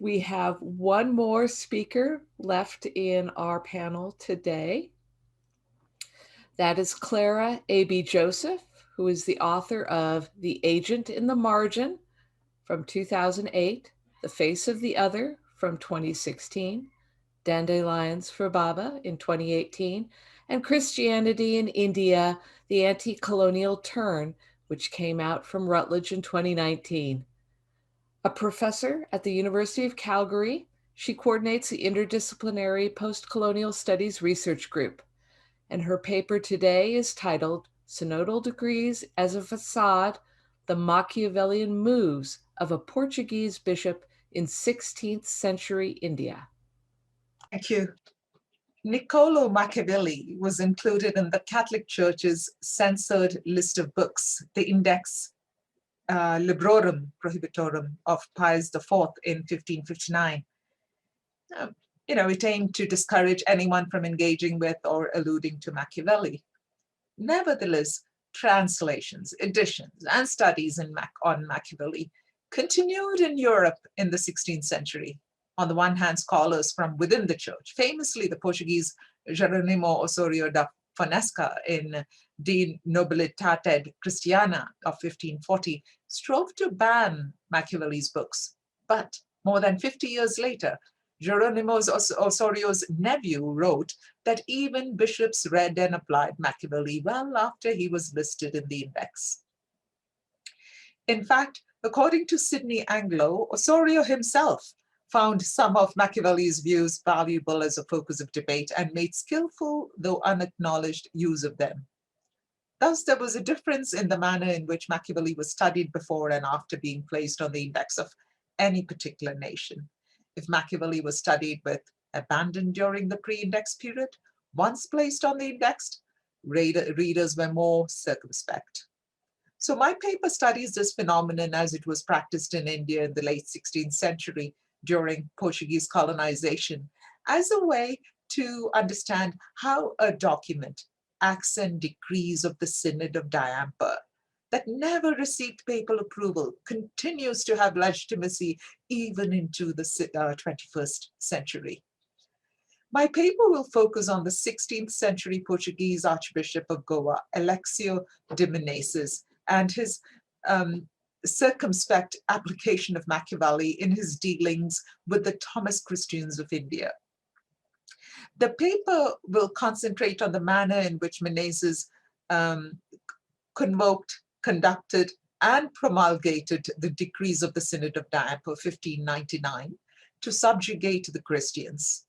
We have one more speaker left in our panel today. That is Clara A.B. Joseph, who is the author of The Agent in the Margin from 2008, The Face of the Other from 2016, Dandelions for Baba in 2018, and Christianity in India, The Anti-Colonial Turn, which came out from Routledge in 2019. A professor at the University of Calgary, she coordinates the Interdisciplinary Postcolonial Studies Research Group, and her paper today is titled Synodal Degrees as a Facade, the Machiavellian Moves of a Portuguese Bishop in 16th Century India. Thank you. Niccolo Machiavelli was included in the Catholic Church's censored list of books, the Index Librorum Prohibitorum of Pius IV in 1559. It aimed to discourage anyone from engaging with or alluding to Machiavelli. Nevertheless, translations, editions, and studies on Machiavelli continued in Europe in the 16th century. On the one hand, scholars from within the church, famously the Portuguese Jerónimo Osorio da Fonseca in De Nobilitate Christiana of 1540, strove to ban Machiavelli's books. But more than 50 years later, Jerónimo Osorio's nephew wrote that even bishops read and applied Machiavelli well after he was listed in the index. In fact, according to Sidney Anglo, Osorio himself found some of Machiavelli's views valuable as a focus of debate and made skillful, though unacknowledged, use of them. Thus, there was a difference in the manner in which Machiavelli was studied before and after being placed on the index of any particular nation. If Machiavelli was studied with abandon during the pre-index period, once placed on the index, readers were more circumspect. So my paper studies this phenomenon as it was practiced in India in the late 16th century during Portuguese colonization as a way to understand how a document, Acts and Decrees of the Synod of Diamper, that never received papal approval, continues to have legitimacy even into the 21st century. My paper will focus on the 16th century Portuguese Archbishop of Goa, Alexio de Menezes, and his circumspect application of Machiavelli in his dealings with the Thomas Christians of India. The paper will concentrate on the manner in which Menezes convoked, conducted, and promulgated the decrees of the Synod of Diamper 1599 to subjugate the Christians.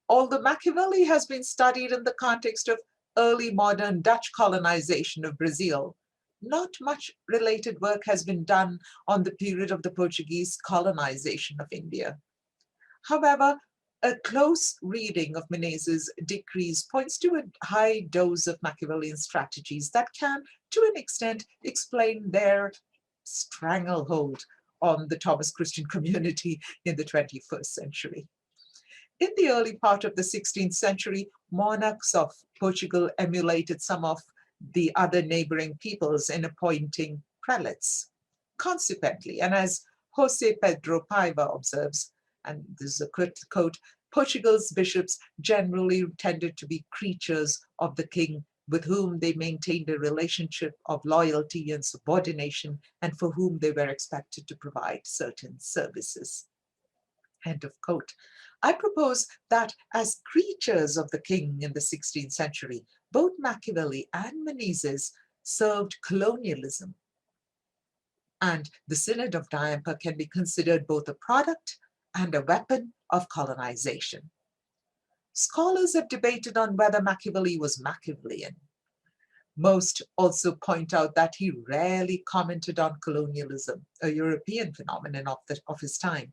Although Machiavelli has been studied in the context of early modern Dutch colonization of Brazil, not much related work has been done on the period of the Portuguese colonization of India. However, a close reading of Menezes' decrees points to a high dose of Machiavellian strategies that can, to an extent, explain their stranglehold on the Thomas Christian community in the 21st century. In the early part of the 16th century, monarchs of Portugal emulated some of the other neighboring peoples in appointing prelates. Consequently, and as José Pedro Paiva observes, and this is a quote, Portugal's bishops generally tended to be creatures of the king with whom they maintained a relationship of loyalty and subordination and for whom they were expected to provide certain services. End of quote. I propose that as creatures of the king in the 16th century, both Machiavelli and Menezes served colonialism. And the Synod of Diamper can be considered both a product and a weapon of colonization. Scholars have debated on whether Machiavelli was Machiavellian. Most also point out that he rarely commented on colonialism, a European phenomenon of his time.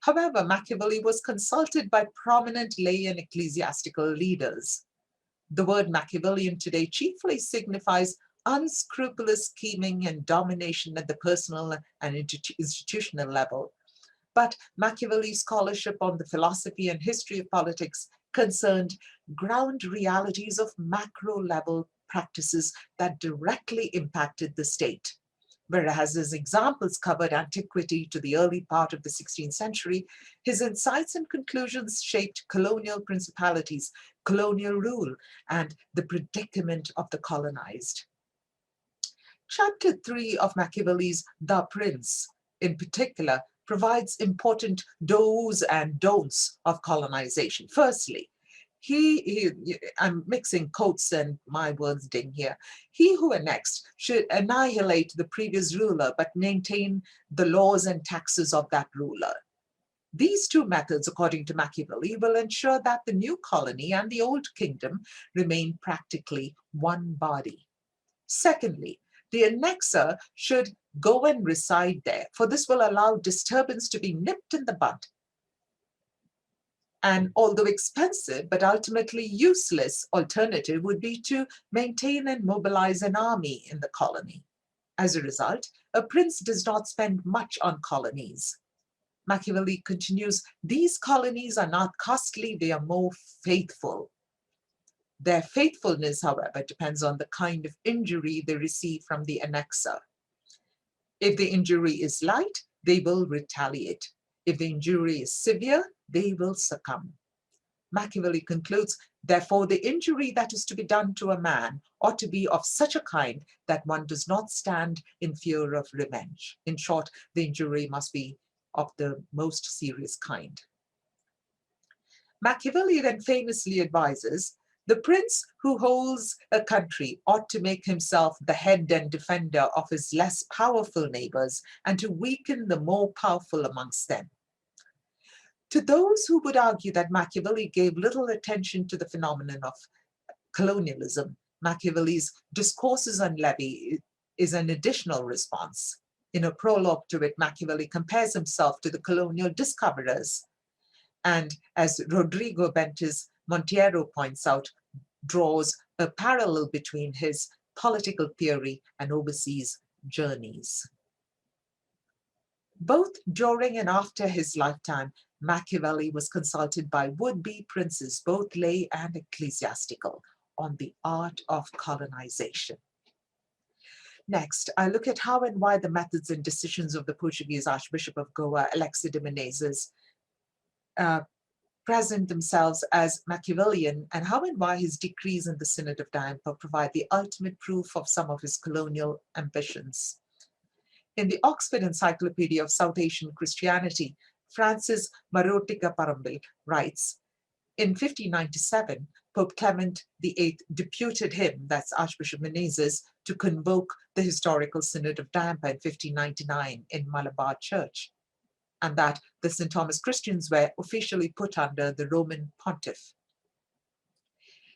However, Machiavelli was consulted by prominent lay and ecclesiastical leaders. The word Machiavellian today chiefly signifies unscrupulous scheming and domination at the personal and institutional level. But Machiavelli's scholarship on the philosophy and history of politics concerned ground realities of macro-level practices that directly impacted the state. Whereas his examples covered antiquity to the early part of the 16th century, his insights and conclusions shaped colonial principalities, colonial rule, and the predicament of the colonized. Chapter 3 of Machiavelli's The Prince, in particular, provides important do's and don'ts of colonization. Firstly, I'm mixing quotes and my words ding here. He who annexed should annihilate the previous ruler, but maintain the laws and taxes of that ruler. These two methods, according to Machiavelli, will ensure that the new colony and the old kingdom remain practically one body. Secondly, the annexer should go and reside there, for this will allow disturbance to be nipped in the bud. And although expensive, but ultimately useless alternative would be to maintain and mobilize an army in the colony. As a result, a prince does not spend much on colonies. Machiavelli continues, these colonies are not costly, they are more faithful. Their faithfulness, however, depends on the kind of injury they receive from the annexer. If the injury is light, they will retaliate. If the injury is severe, they will succumb. Machiavelli concludes, therefore, the injury that is to be done to a man ought to be of such a kind that one does not stand in fear of revenge. In short, the injury must be of the most serious kind. Machiavelli then famously advises, the prince who holds a country ought to make himself the head and defender of his less powerful neighbors and to weaken the more powerful amongst them. To those who would argue that Machiavelli gave little attention to the phenomenon of colonialism, Machiavelli's Discourses on Levy is an additional response. In a prologue to it, Machiavelli compares himself to the colonial discoverers, and as Rodrigo Bentes Monteiro points out, draws a parallel between his political theory and overseas journeys. Both during and after his lifetime, Machiavelli was consulted by would-be princes, both lay and ecclesiastical, on the art of colonization. Next, I look at how and why the methods and decisions of the Portuguese Archbishop of Goa, Alexis de Menezes, present themselves as Machiavellian, and how and why his decrees in the Synod of Diamper provide the ultimate proof of some of his colonial ambitions. In the Oxford Encyclopedia of South Asian Christianity, Francis Marotika Parambil writes, in 1597, Pope Clement VIII deputed him, that's Archbishop Menezes, to convoke the historical Synod of Diamper in 1599 in Malabar Church, and that the St. Thomas Christians were officially put under the Roman pontiff.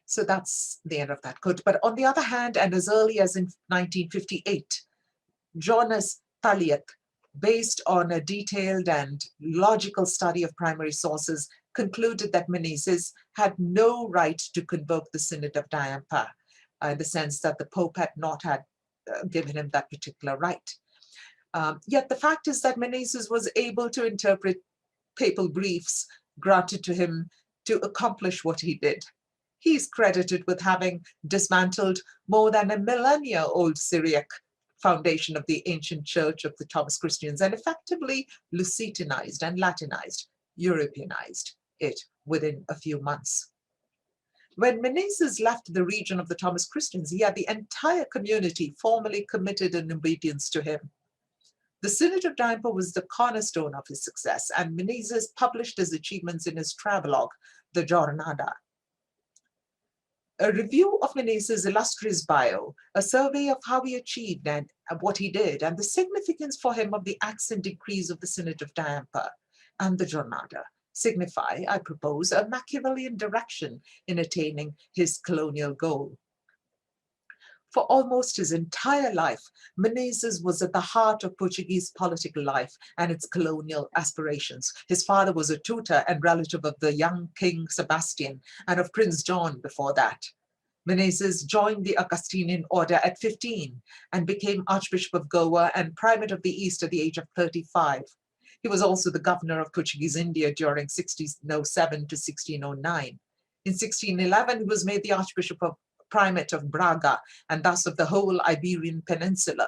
So that's the end of that quote. But on the other hand, and as early as in 1958, Jonas Taliat, based on a detailed and logical study of primary sources, concluded that Menezes had no right to convoke the Synod of Diamper, in the sense that the Pope had not given him that particular right. Yet the fact is that Menezes was able to interpret papal briefs granted to him to accomplish what he did. He is credited with having dismantled more than a millennia-old Syriac foundation of the ancient church of the Thomas Christians and effectively Lusitanized and Latinized, Europeanized it within a few months. When Menezes left the region of the Thomas Christians, he had the entire community formally committed in obedience to him. The Synod of Diamper was the cornerstone of his success, and Menezes published his achievements in his travelogue, the Jornada. A review of Menezes' illustrious bio, a survey of how he achieved and what he did, and the significance for him of the acts and decrees of the Synod of Diamper and the Jornada signify, I propose, a Machiavellian direction in attaining his colonial goal. For almost his entire life, Menezes was at the heart of Portuguese political life and its colonial aspirations. His father was a tutor and relative of the young King Sebastian and of Prince John before that. Menezes joined the Augustinian order at 15 and became Archbishop of Goa and Primate of the East at the age of 35. He was also the governor of Portuguese India during 1607 to 1609. In 1611, he was made the Archbishop of Primate of Braga, and thus of the whole Iberian Peninsula.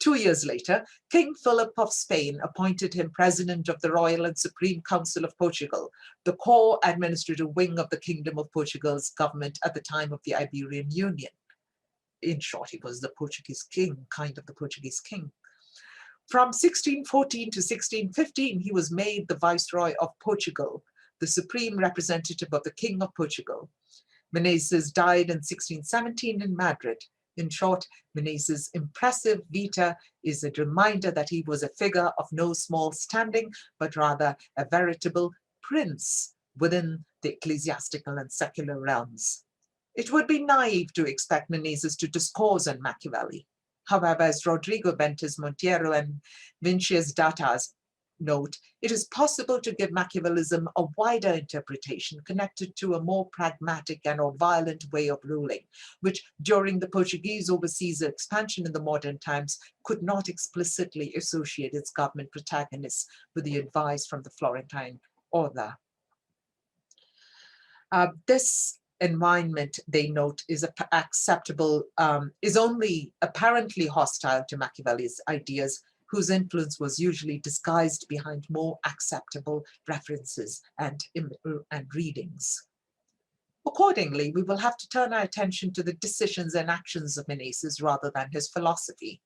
2 years later, King Philip of Spain appointed him president of the Royal and Supreme Council of Portugal, the core administrative wing of the Kingdom of Portugal's government at the time of the Iberian Union. In short, he was the Portuguese king, kind of the Portuguese king. From 1614 to 1615, he was made the Viceroy of Portugal, the supreme representative of the King of Portugal. Menezes died in 1617 in Madrid. In short, Menezes' impressive vita is a reminder that he was a figure of no small standing, but rather a veritable prince within the ecclesiastical and secular realms. It would be naive to expect Menezes to discourse on Machiavelli. However, as Rodrigo Bentes Monteiro and Vincius Datas note, it is possible to give Machiavellism a wider interpretation connected to a more pragmatic and or violent way of ruling, which during the Portuguese overseas expansion in the modern times could not explicitly associate its government protagonists with the advice from the Florentine order. This environment, they note, is is only apparently hostile to Machiavelli's ideas, whose influence was usually disguised behind more acceptable references and readings. Accordingly, we will have to turn our attention to the decisions and actions of Menezes rather than his philosophy.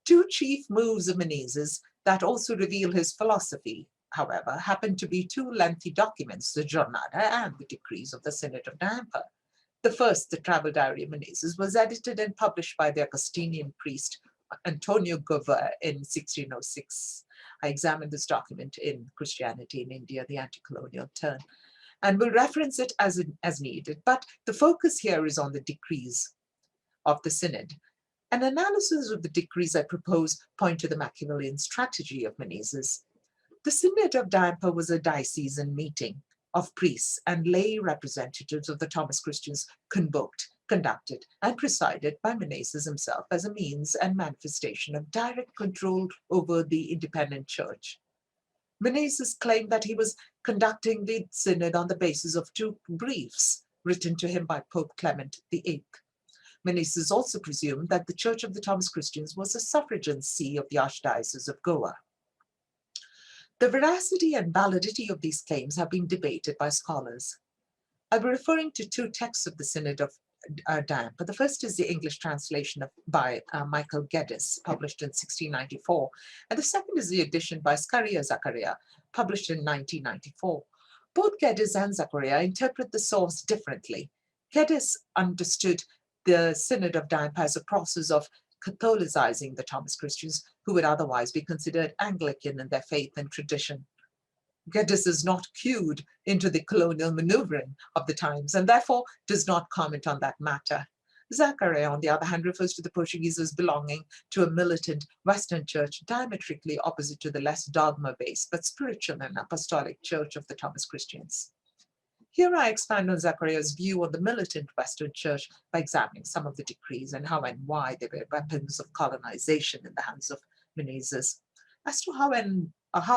Two chief moves of Menezes that also reveal his philosophy, however, happen to be two lengthy documents, the Jornada and the Decrees of the Synod of Nampa. The first, the Travel Diary of Menezes, was edited and published by the Augustinian priest Antonio Gover in 1606. I examined this document in Christianity in India, the Anti-Colonial Turn, and will reference it as needed, but the focus here is on the decrees of the Synod. An analysis of the decrees I propose point to the Machiavellian strategy of Menezes. The Synod of Nampa was a diocesan meeting of priests and lay representatives of the Thomas Christians conducted and presided by Menezes himself as a means and manifestation of direct control over the independent church. Menezes claimed that he was conducting the synod on the basis of two briefs written to him by Pope Clement VIII. Menezes also presumed that the Church of the Thomas Christians was a suffragan see of the Archdiocese of Goa. The veracity and validity of these claims have been debated by scholars. I'll be referring to two texts of the Synod of Nampa. The first is the English translation by Michael Geddes, published in 1694, and the second is the edition by Scaria Zakaria, published in 1994. Both Geddes and Zakaria interpret the source differently. Geddes understood the Synod of Nampa as a process of Catholicizing the Thomas Christians, who would otherwise be considered Anglican in their faith and tradition. Geddes is not cued into the colonial maneuvering of the times and therefore does not comment on that matter. Zachariah, on the other hand, refers to the Portuguese as belonging to a militant Western church diametrically opposite to the less dogma-based but spiritual and apostolic church of the Thomas Christians. Here I expand on Zachariah's view on the militant Western church by examining some of the decrees and how and why they were weapons of colonization in the hands of Menezes. As to how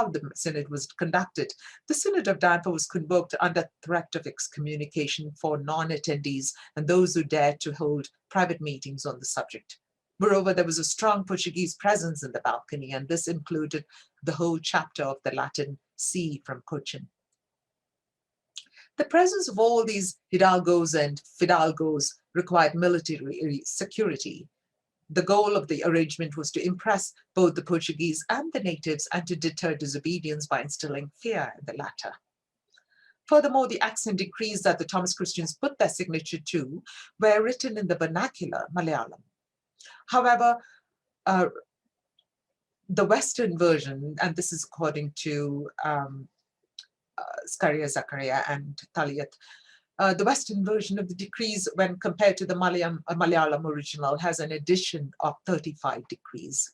the synod was conducted, the Synod of Nampa was convoked under threat of excommunication for non-attendees and those who dared to hold private meetings on the subject. Moreover, there was a strong Portuguese presence in the balcony, and this included the whole chapter of the Latin See from Cochin. The presence of all these hidalgos and fidalgos required military security. The goal of the arrangement was to impress both the Portuguese and the natives and to deter disobedience by instilling fear in the latter. Furthermore, the acts and decrees that the Thomas Christians put their signature to were written in the vernacular Malayalam. However, the Western version, and this is according to Scaria Zakaria and Taliat, the Western version of the decrees, when compared to the Malayalam original, has an addition of 35 decrees.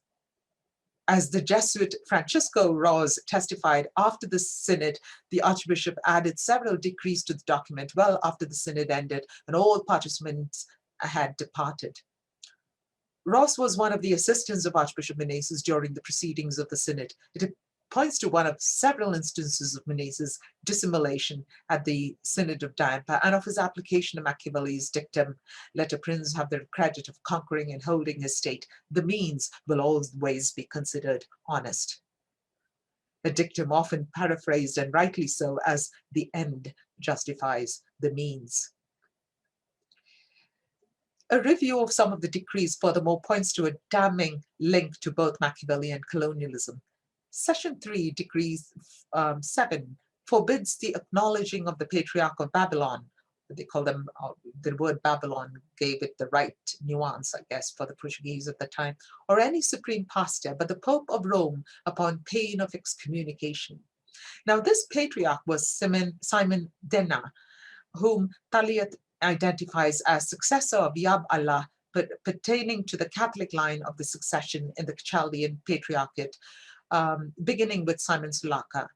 As the Jesuit Francisco Ross testified after the synod, the Archbishop added several decrees to the document well after the synod ended and all participants had departed. Ross was one of the assistants of Archbishop Menezes during the proceedings of the synod. It points to one of several instances of Menezes' dissimulation at the Synod of Diamper and of his application of Machiavelli's dictum, let a prince have the credit of conquering and holding his state, the means will always be considered honest. A dictum often paraphrased, and rightly so, as the end justifies the means. A review of some of the decrees furthermore points to a damning link to both Machiavelli and colonialism. Section 3, Decree 7, forbids the acknowledging of the Patriarch of Babylon. They call them, the word Babylon gave it the right nuance, I guess, for the Portuguese at the time, or any supreme pastor, but the Pope of Rome upon pain of excommunication. Now, this patriarch was Simon Dena, whom Taliat identifies as successor of Yab Allah, but pertaining to the Catholic line of the succession in the Chaldean Patriarchate, beginning with Simon Sulaka.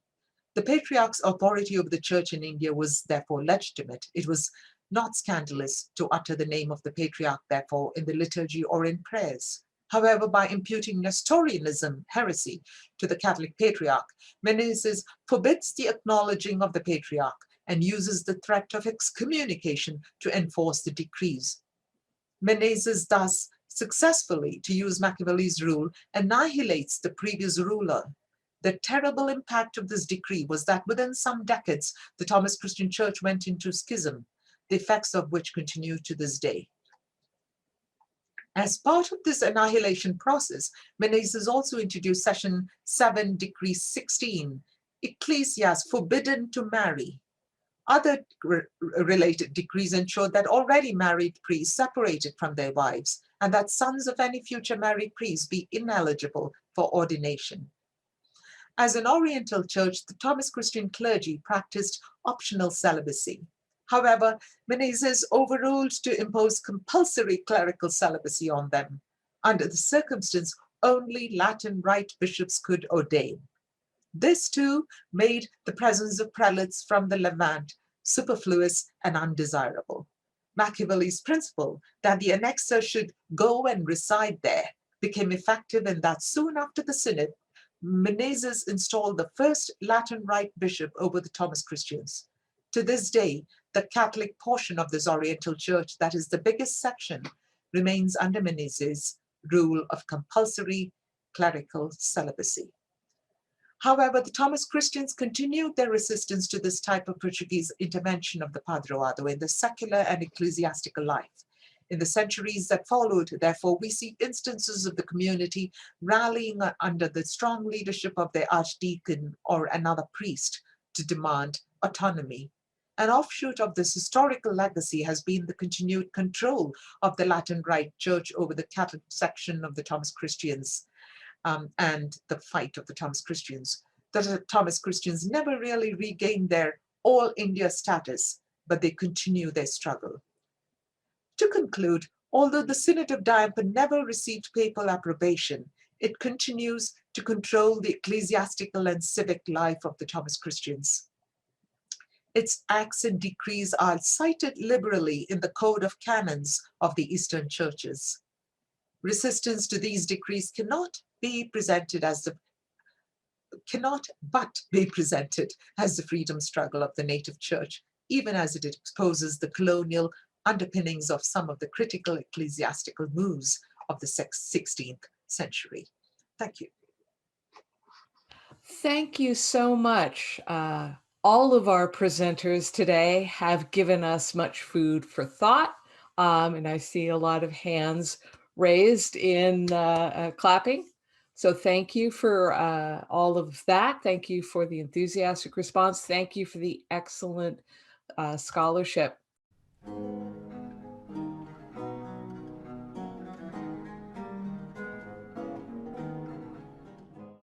The patriarch's authority over the church in India was therefore legitimate. It was not scandalous to utter the name of the patriarch, therefore, in the liturgy or in prayers. However, by imputing Nestorianism, heresy, to the Catholic patriarch, Menezes forbids the acknowledging of the patriarch and uses the threat of excommunication to enforce the decrees. Menezes thus successfully, to use Machiavelli's rule, annihilates the previous ruler. The terrible impact of this decree was that within some decades, the Thomas Christian Church went into schism, the effects of which continue to this day. As part of this annihilation process, Menezes also introduced Section 7, Decree 16, Ecclesias forbidden to marry. Other related decrees ensured that already married priests separated from their wives, and that sons of any future married priests be ineligible for ordination. As an Oriental church, the Thomas Christian clergy practiced optional celibacy. However, Menezes overruled to impose compulsory clerical celibacy on them. Under the circumstance, only Latin Rite bishops could ordain. This too made the presence of prelates from the Levant superfluous and undesirable. Machiavelli's principle that the annexer should go and reside there became effective in that soon after the synod, Menezes installed the first Latin Rite bishop over the Thomas Christians. To this day, the Catholic portion of this Oriental church, that is the biggest section, remains under Menezes' rule of compulsory clerical celibacy. However, the Thomas Christians continued their resistance to this type of Portuguese intervention of the Padroado in the secular and ecclesiastical life. In the centuries that followed, therefore, we see instances of the community rallying under the strong leadership of their archdeacon or another priest to demand autonomy. An offshoot of this historical legacy has been the continued control of the Latin Rite Church over the Catholic section of the Thomas Christians, and the fight of the Thomas Christians. The Thomas Christians never really regained their all India status, but they continue their struggle. To conclude, although the Synod of Diamper never received papal approbation, it continues to control the ecclesiastical and civic life of the Thomas Christians. Its acts and decrees are cited liberally in the Code of Canons of the Eastern Churches. Resistance to these decrees cannot but be presented as the freedom struggle of the native church, even as it exposes the colonial underpinnings of some of the critical ecclesiastical moves of the 16th century. Thank you. Thank you so much. All of our presenters today have given us much food for thought, and I see a lot of hands raised in clapping. So thank you for all of that. Thank you for the enthusiastic response. Thank you for the excellent scholarship.